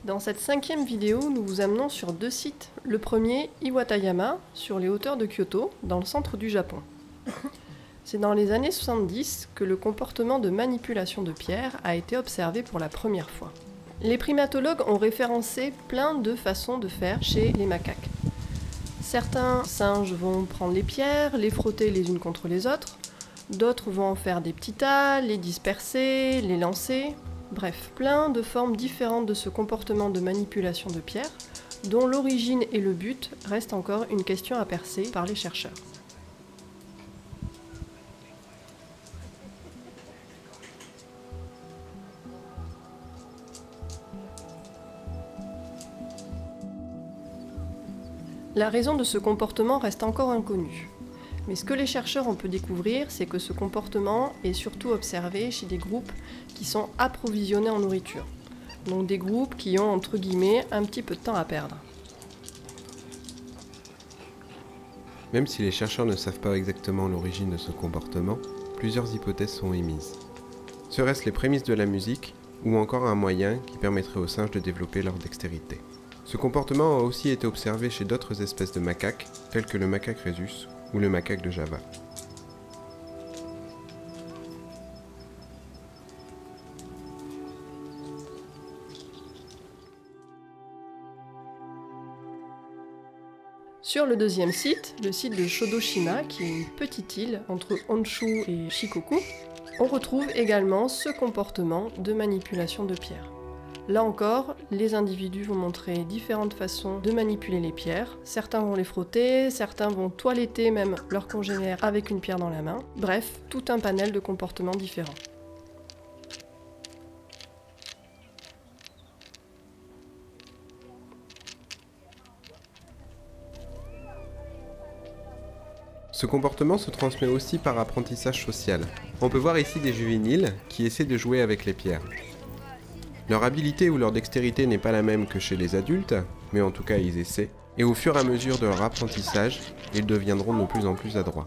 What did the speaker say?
Dans cette 5e vidéo, nous vous amenons sur 2 sites. Le premier, Iwatayama, sur les hauteurs de Kyoto, dans le centre du Japon. C'est dans les années 70 que le comportement de manipulation de pierre a été observé pour la première fois. Les primatologues ont référencé plein de façons de faire chez les macaques. Certains singes vont prendre les pierres, les frotter les unes contre les autres, d'autres vont en faire des petits tas, les disperser, les lancer. Bref, plein de formes différentes de ce comportement de manipulation de pierre, dont l'origine et le but restent encore une question à percer par les chercheurs. La raison de ce comportement reste encore inconnue. Mais ce que les chercheurs ont pu découvrir, c'est que ce comportement est surtout observé chez des groupes qui sont approvisionnés en nourriture. Donc des groupes qui ont, entre guillemets, un petit peu de temps à perdre. Même si les chercheurs ne savent pas exactement l'origine de ce comportement, plusieurs hypothèses sont émises. Seraient-ce les prémices de la musique, ou encore un moyen qui permettrait aux singes de développer leur dextérité ? Ce comportement a aussi été observé chez d'autres espèces de macaques, tels que le macaque rhésus ou le macaque de Java. Sur le deuxième site, le site de Shodoshima, qui est une petite île entre Honshu et Shikoku, on retrouve également ce comportement de manipulation de pierre. Là encore, les individus vont montrer différentes façons de manipuler les pierres. Certains vont les frotter, certains vont toiletter même leurs congénères avec une pierre dans la main. Bref, tout un panel de comportements différents. Ce comportement se transmet aussi par apprentissage social. On peut voir ici des juvéniles qui essaient de jouer avec les pierres. Leur habileté ou leur dextérité n'est pas la même que chez les adultes, mais en tout cas ils essaient, et au fur et à mesure de leur apprentissage, ils deviendront de plus en plus adroits.